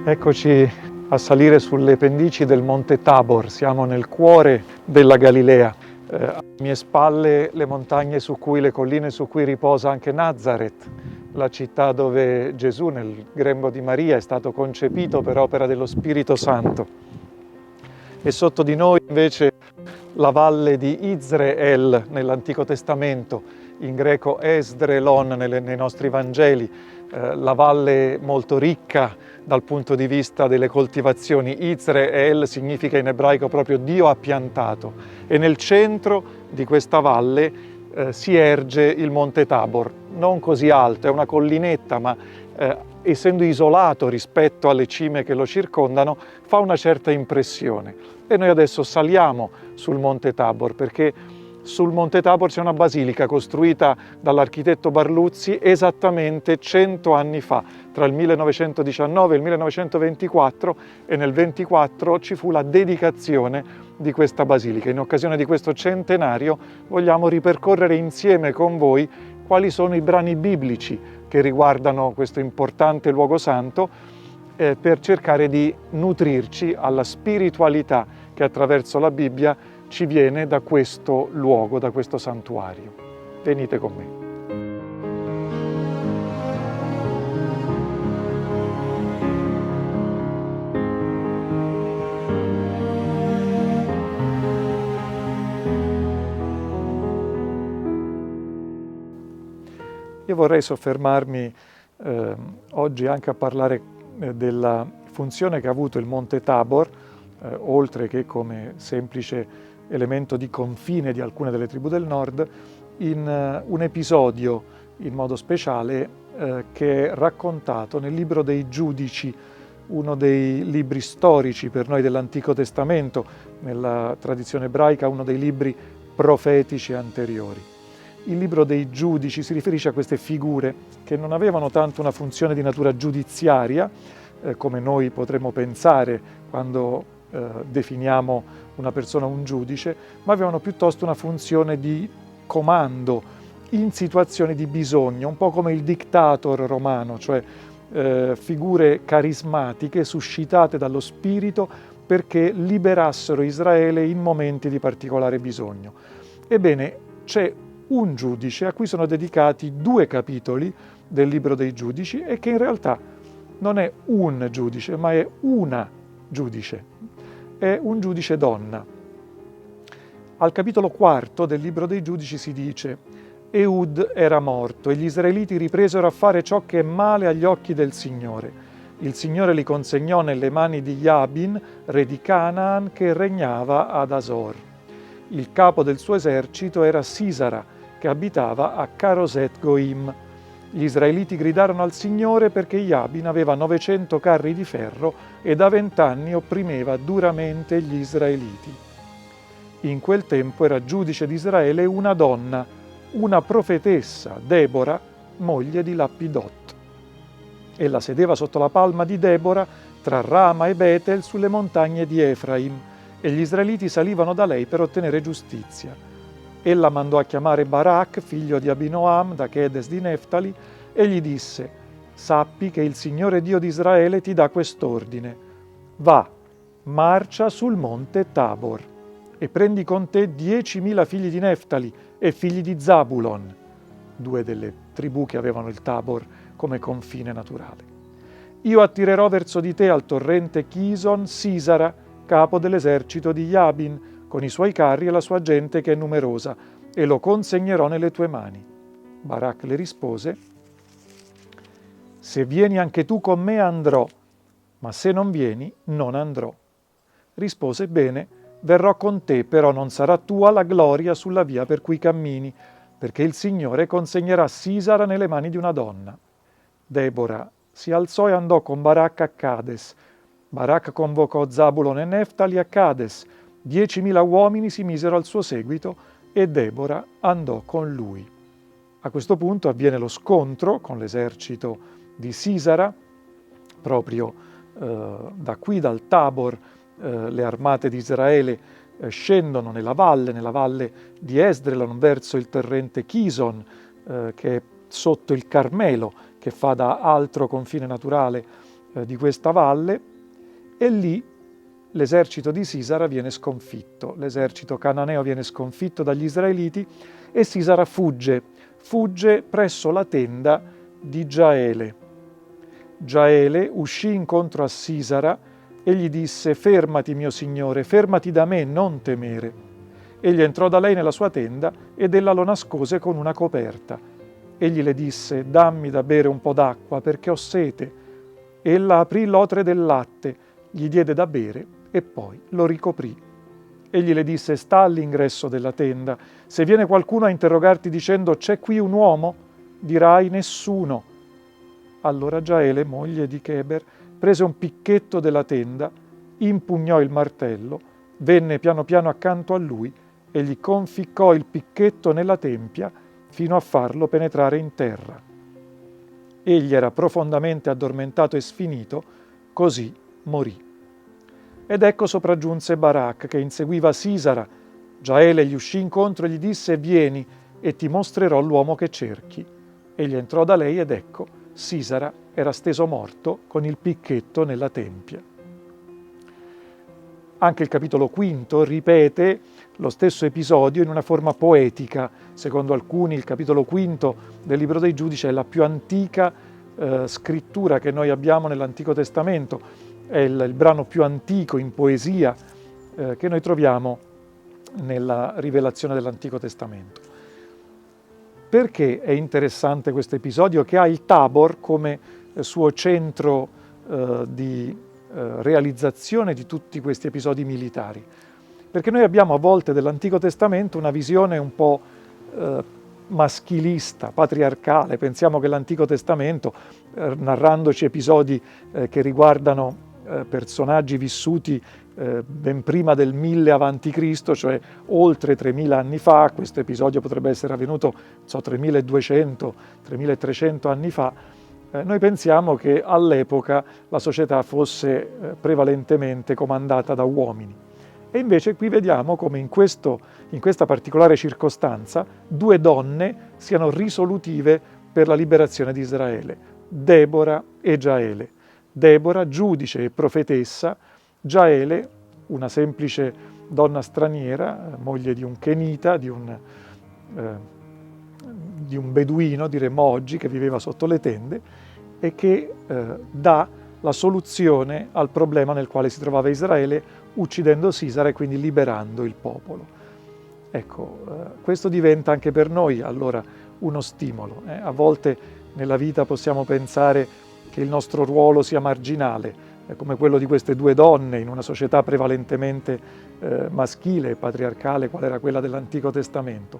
Eccoci a salire sulle pendici del Monte Tabor, siamo nel cuore della Galilea. Alle mie spalle le colline su cui riposa anche Nazareth, la città dove Gesù nel grembo di Maria è stato concepito per opera dello Spirito Santo. E sotto di noi invece la valle di Izrael nell'Antico Testamento, in greco Esdrelon nei nostri Vangeli, la valle molto ricca dal punto di vista delle coltivazioni. Izrael significa in ebraico proprio Dio ha piantato, e nel centro di questa valle si erge il Monte Tabor, non così alto, è una collinetta, ma essendo isolato rispetto alle cime che lo circondano, fa una certa impressione. E noi adesso saliamo sul Monte Tabor, perché sul Monte Tabor c'è una basilica costruita dall'architetto Barluzzi esattamente 100 anni fa, tra il 1919 e il 1924, e nel 24 ci fu la dedicazione di questa basilica. In occasione di questo centenario vogliamo ripercorrere insieme con voi quali sono i brani biblici che riguardano questo importante luogo santo, per cercare di nutrirci alla spiritualità che attraverso la Bibbia ci viene da questo luogo, da questo santuario. Venite con me. Io vorrei soffermarmi oggi anche a parlare della funzione che ha avuto il Monte Tabor, oltre che come semplice elemento di confine di alcune delle tribù del nord, in un episodio in modo speciale che è raccontato nel libro dei Giudici, uno dei libri storici per noi dell'Antico Testamento, nella tradizione ebraica uno dei libri profetici anteriori. Il libro dei Giudici si riferisce a queste figure che non avevano tanto una funzione di natura giudiziaria, come noi potremmo pensare quando definiamo una persona un giudice, ma avevano piuttosto una funzione di comando in situazioni di bisogno, un po' come il dictator romano, cioè figure carismatiche suscitate dallo Spirito perché liberassero Israele in momenti di particolare bisogno. Ebbene, c'è un giudice a cui sono dedicati 2 capitoli del libro dei Giudici, e che in realtà non è un giudice, ma è una giudice. È un giudice donna. Al capitolo 4 del libro dei Giudici si dice: Ehud era morto e gli israeliti ripresero a fare ciò che è male agli occhi del Signore. Il Signore li consegnò nelle mani di Jabin, re di Canaan, che regnava ad Asor. Il capo del suo esercito era Sisara, che abitava a Caroset Goim. Gli israeliti gridarono al Signore perché Jabin aveva 900 carri di ferro e da 20 anni opprimeva duramente gli israeliti. In quel tempo era giudice di Israele una donna, una profetessa, Debora, moglie di Lappidot. Ella sedeva sotto la palma di Debora, tra Rama e Betel, sulle montagne di Efraim, e gli israeliti salivano da lei per ottenere giustizia. Ella mandò a chiamare Barak, figlio di Abinoam, da Chedes di Neftali, e gli disse: «Sappi che il Signore Dio di Israele ti dà quest'ordine. Va, marcia sul monte Tabor, e prendi con te 10.000 figli di Neftali e figli di Zabulon», 2 delle tribù che avevano il Tabor come confine naturale. «Io attirerò verso di te al torrente Chison Sisara, capo dell'esercito di Jabin, con i suoi carri e la sua gente che è numerosa, e lo consegnerò nelle tue mani». Barak le rispose: «Se vieni anche tu con me andrò, ma se non vieni non andrò». Rispose: «Bene, verrò con te, però non sarà tua la gloria sulla via per cui cammini, perché il Signore consegnerà Sisara nelle mani di una donna». Debora si alzò e andò con Barak a Cades. Barak convocò Zabulon e Neftali a Cades. 10.000 uomini si misero al suo seguito e Debora andò con lui. A questo punto avviene lo scontro con l'esercito di Sisara. Proprio da qui, dal Tabor, le armate di Israele scendono nella valle di Esdrelon, verso il torrente Chison, che è sotto il Carmelo, che fa da altro confine naturale di questa valle, e lì l'esercito di Sisara viene sconfitto, l'esercito cananeo viene sconfitto dagli israeliti e Sisara fugge presso la tenda di Giaele. Giaele uscì incontro a Sisara e gli disse: «Fermati, mio signore, fermati da me, non temere». Egli entrò da lei nella sua tenda ed ella lo nascose con una coperta. Egli le disse: «Dammi da bere un po' d'acqua, perché ho sete». Ella aprì l'otre del latte, gli diede da bere e poi lo ricoprì. Egli le disse: «Sta all'ingresso della tenda. Se viene qualcuno a interrogarti dicendo: c'è qui un uomo, dirai: nessuno». Allora Giaele, moglie di Cheber, prese un picchetto della tenda, impugnò il martello, venne piano piano accanto a lui e gli conficcò il picchetto nella tempia fino a farlo penetrare in terra. Egli era profondamente addormentato e sfinito, così morì. Ed ecco sopraggiunse Barak, che inseguiva Sisara. Giaele gli uscì incontro e gli disse: «Vieni e ti mostrerò l'uomo che cerchi». Egli entrò da lei ed ecco, Sisara era steso morto con il picchetto nella tempia. Anche il capitolo quinto ripete lo stesso episodio in una forma poetica. Secondo alcuni il capitolo quinto del Libro dei Giudici è la più antica scrittura che noi abbiamo nell'Antico Testamento, è il brano più antico in poesia che noi troviamo nella rivelazione dell'Antico Testamento. Perché è interessante questo episodio che ha il Tabor come suo centro di realizzazione di tutti questi episodi militari? Perché noi abbiamo a volte dell'Antico Testamento una visione un po' maschilista, patriarcale. Pensiamo che l'Antico Testamento, narrandoci episodi che riguardano personaggi vissuti ben prima del 1000 avanti Cristo, cioè oltre 3000 anni fa, questo episodio potrebbe essere avvenuto 3200, 3300 anni fa, noi pensiamo che all'epoca la società fosse prevalentemente comandata da uomini. E invece qui vediamo come in questa particolare circostanza 2 donne siano risolutive per la liberazione di Israele, Debora e Giaele. Debora, giudice e profetessa, Giaele, una semplice donna straniera, moglie di un Kenita, di un beduino, diremmo oggi, che viveva sotto le tende e che dà la soluzione al problema nel quale si trovava Israele, uccidendo Sisara e quindi liberando il popolo. Ecco, questo diventa anche per noi allora uno stimolo. A volte nella vita possiamo pensare che il nostro ruolo sia marginale, come quello di queste 2 donne in una società prevalentemente maschile e patriarcale, qual era quella dell'Antico Testamento.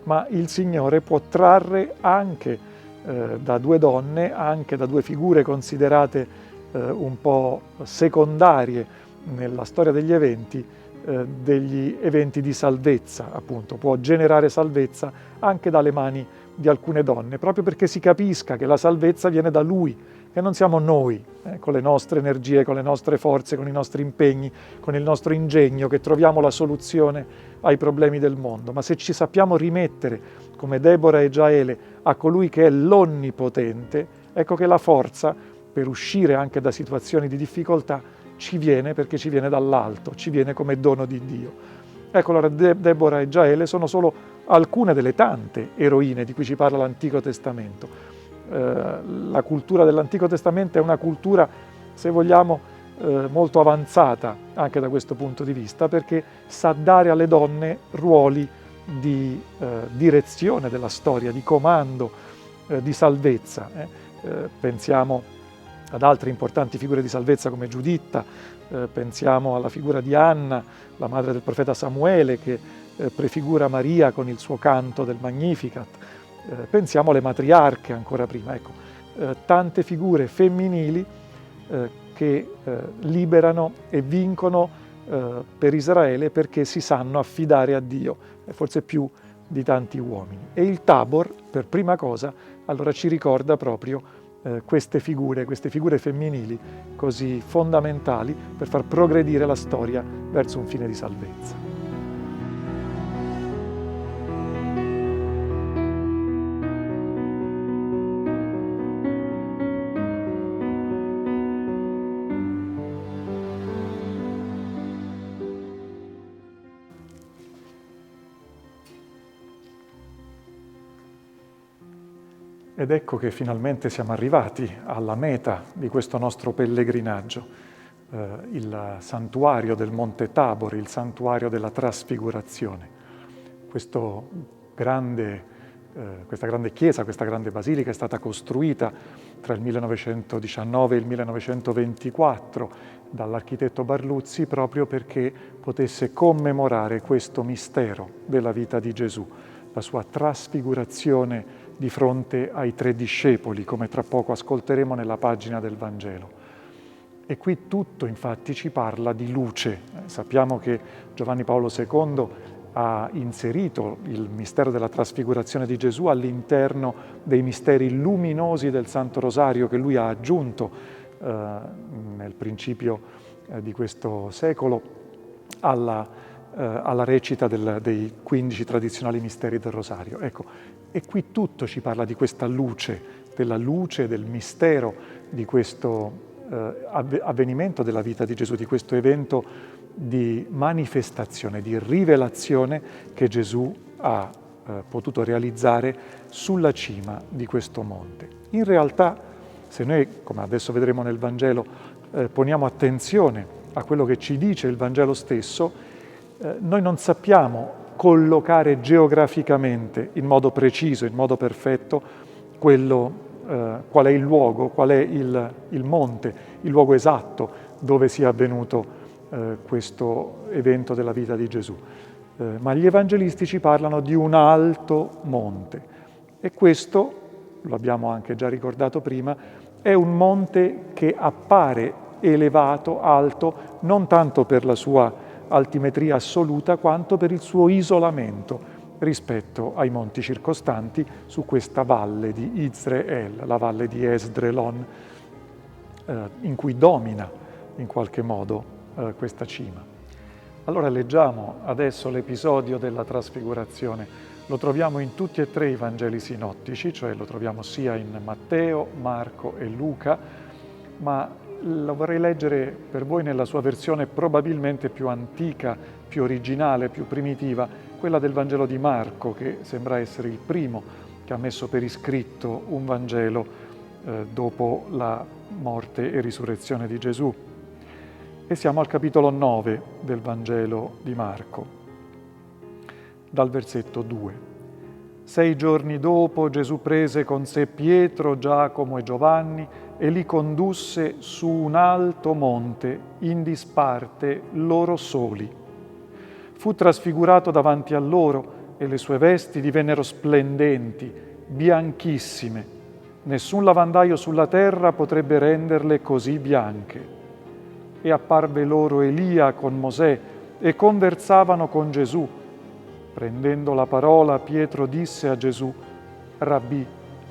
Ma il Signore può trarre anche da 2 donne, anche da 2 figure considerate un po' secondarie nella storia degli eventi di salvezza, appunto. Può generare salvezza anche dalle mani di alcune donne, proprio perché si capisca che la salvezza viene da Lui, che non siamo noi, con le nostre energie, con le nostre forze, con i nostri impegni, con il nostro ingegno, che troviamo la soluzione ai problemi del mondo, ma se ci sappiamo rimettere, come Debora e Giaele, a colui che è l'Onnipotente, ecco che la forza per uscire anche da situazioni di difficoltà ci viene, perché ci viene dall'alto, ci viene come dono di Dio. Ecco, allora Debora e Giaele sono solo alcune delle tante eroine di cui ci parla l'Antico Testamento. La cultura dell'Antico Testamento è una cultura, se vogliamo, molto avanzata anche da questo punto di vista, perché sa dare alle donne ruoli di direzione della storia, di comando, di salvezza. Pensiamo ad altre importanti figure di salvezza come Giuditta, pensiamo alla figura di Anna, la madre del profeta Samuele, che prefigura Maria con il suo canto del Magnificat. Pensiamo alle matriarche ancora prima, ecco, tante figure femminili che liberano e vincono per Israele perché si sanno affidare a Dio, forse più di tanti uomini. E il Tabor, per prima cosa, allora ci ricorda proprio queste figure femminili così fondamentali per far progredire la storia verso un fine di salvezza. Ed ecco che finalmente siamo arrivati alla meta di questo nostro pellegrinaggio, il santuario del Monte Tabor, il santuario della Trasfigurazione. Questa grande chiesa, questa grande basilica è stata costruita tra il 1919 e il 1924 dall'architetto Barluzzi proprio perché potesse commemorare questo mistero della vita di Gesù, la sua trasfigurazione di fronte ai 3 discepoli, come tra poco ascolteremo nella pagina del Vangelo. E qui tutto infatti ci parla di luce. Sappiamo che Giovanni Paolo II ha inserito il mistero della trasfigurazione di Gesù all'interno dei misteri luminosi del Santo Rosario che lui ha aggiunto nel principio di questo secolo alla recita dei 15 tradizionali misteri del Rosario. Ecco, e qui tutto ci parla di questa luce, del mistero di questo avvenimento della vita di Gesù, di questo evento di manifestazione, di rivelazione che Gesù ha potuto realizzare sulla cima di questo monte. In realtà, se noi, come adesso vedremo nel Vangelo, poniamo attenzione a quello che ci dice il Vangelo stesso, noi non sappiamo collocare geograficamente in modo preciso, in modo perfetto, qual è il luogo, qual è il monte, il luogo esatto dove sia avvenuto questo evento della vita di Gesù. Ma gli evangelisti ci parlano di un alto monte e questo, lo abbiamo anche già ricordato prima, è un monte che appare elevato, alto, non tanto per la sua altimetria assoluta quanto per il suo isolamento rispetto ai monti circostanti su questa valle di Izreel, la valle di Esdrelon, in cui domina in qualche modo questa cima. Allora leggiamo adesso l'episodio della trasfigurazione. Lo troviamo in tutti e 3 i Vangeli sinottici, cioè lo troviamo sia in Matteo, Marco e Luca, ma lo vorrei leggere per voi nella sua versione probabilmente più antica, più originale, più primitiva, quella del Vangelo di Marco, che sembra essere il primo che ha messo per iscritto un Vangelo dopo la morte e risurrezione di Gesù. E siamo al capitolo 9 del Vangelo di Marco, dal versetto 2. 6 giorni dopo Gesù prese con sé Pietro, Giacomo e Giovanni e li condusse su un alto monte in disparte loro soli. Fu trasfigurato davanti a loro e le sue vesti divennero splendenti, bianchissime. Nessun lavandaio sulla terra potrebbe renderle così bianche. E apparve loro Elia con Mosè e conversavano con Gesù. Prendendo la parola, Pietro disse a Gesù: Rabbì,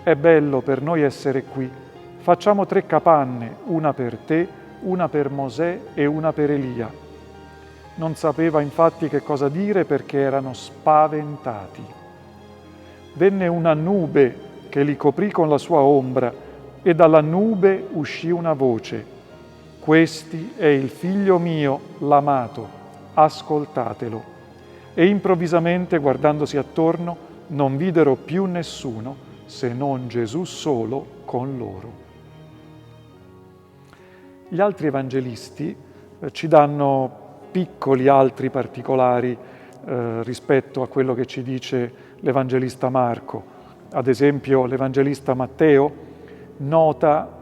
è bello per noi essere qui. Facciamo 3 capanne, una per te, una per Mosè e una per Elia. Non sapeva infatti che cosa dire perché erano spaventati. Venne una nube che li coprì con la sua ombra e dalla nube uscì una voce: Questi è il figlio mio, l'amato, ascoltatelo. E improvvisamente, guardandosi attorno, non videro più nessuno se non Gesù solo con loro. Gli altri evangelisti ci danno piccoli altri particolari rispetto a quello che ci dice l'evangelista Marco. Ad esempio, l'evangelista Matteo nota,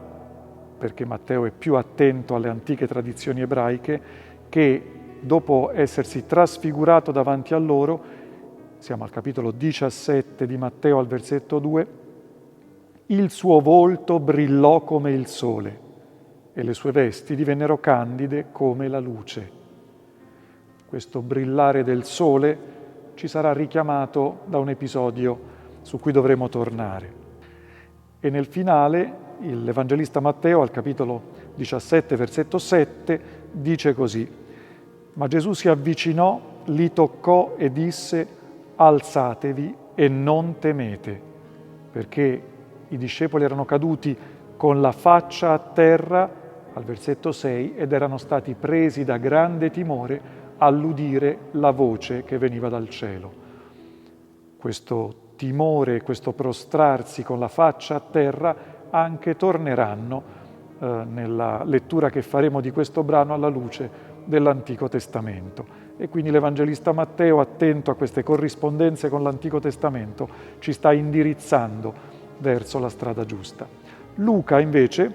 perché Matteo è più attento alle antiche tradizioni ebraiche, che dopo essersi trasfigurato davanti a loro, siamo al capitolo 17 di Matteo al versetto 2, il suo volto brillò come il sole e le sue vesti divennero candide come la luce. Questo brillare del sole ci sarà richiamato da un episodio su cui dovremo tornare. E nel finale l'Evangelista Matteo al capitolo 17, versetto 7, dice così: ma Gesù si avvicinò, li toccò e disse: alzatevi e non temete, perché i discepoli erano caduti con la faccia a terra, al versetto 6, ed erano stati presi da grande timore all'udire la voce che veniva dal cielo. Questo timore e questo prostrarsi con la faccia a terra anche torneranno nella lettura che faremo di questo brano alla luce dell'Antico Testamento. E quindi l'Evangelista Matteo, attento a queste corrispondenze con l'Antico Testamento, ci sta indirizzando verso la strada giusta. Luca invece,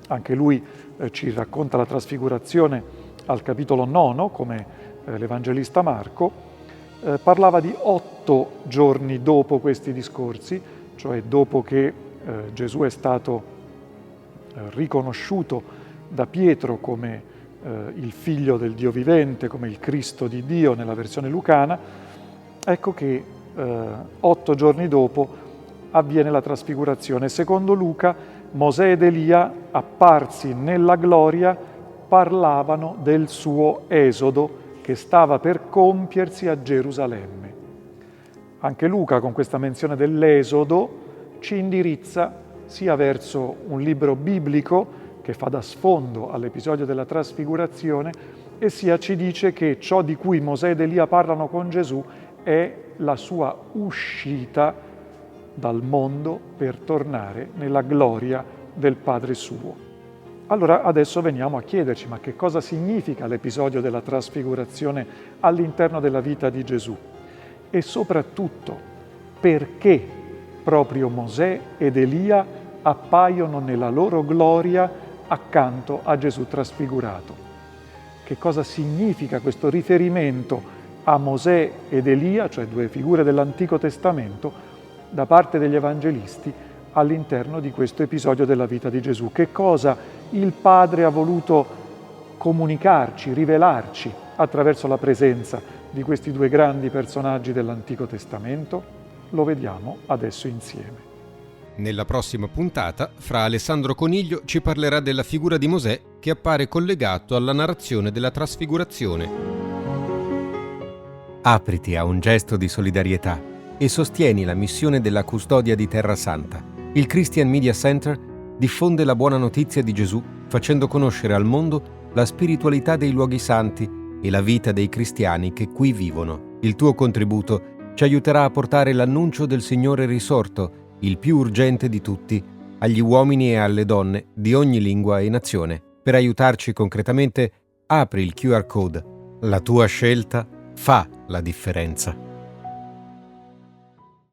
anche lui ci racconta la trasfigurazione al capitolo 9, come l'Evangelista Marco, parlava di 8 giorni dopo questi discorsi, cioè dopo che Gesù è stato riconosciuto da Pietro come il figlio del Dio vivente, come il Cristo di Dio nella versione lucana. Ecco che 8 giorni dopo avviene la trasfigurazione. Secondo Luca, Mosè ed Elia, apparsi nella gloria, parlavano del suo esodo che stava per compiersi a Gerusalemme. Anche Luca, con questa menzione dell'esodo, ci indirizza sia verso un libro biblico che fa da sfondo all'episodio della trasfigurazione, e sia ci dice che ciò di cui Mosè ed Elia parlano con Gesù è la sua uscita dal mondo per tornare nella gloria del Padre suo. Allora adesso veniamo a chiederci: ma che cosa significa l'episodio della trasfigurazione all'interno della vita di Gesù? E soprattutto, perché proprio Mosè ed Elia appaiono nella loro gloria accanto a Gesù trasfigurato? Che cosa significa questo riferimento a Mosè ed Elia, cioè 2 figure dell'Antico Testamento, da parte degli evangelisti all'interno di questo episodio della vita di Gesù? Che cosa il Padre ha voluto comunicarci, rivelarci attraverso la presenza di questi 2 grandi personaggi dell'Antico Testamento? Lo vediamo adesso insieme. Nella prossima puntata, Fra Alessandro Coniglio ci parlerà della figura di Mosè che appare collegato alla narrazione della trasfigurazione. Apriti a un gesto di solidarietà e sostieni la missione della custodia di Terra Santa. Il Christian Media Center diffonde la buona notizia di Gesù, facendo conoscere al mondo la spiritualità dei luoghi santi e la vita dei cristiani che qui vivono. Il tuo contributo ci aiuterà a portare l'annuncio del Signore risorto, il più urgente di tutti, agli uomini e alle donne di ogni lingua e nazione. Per aiutarci concretamente, apri il QR code. La tua scelta fa la differenza.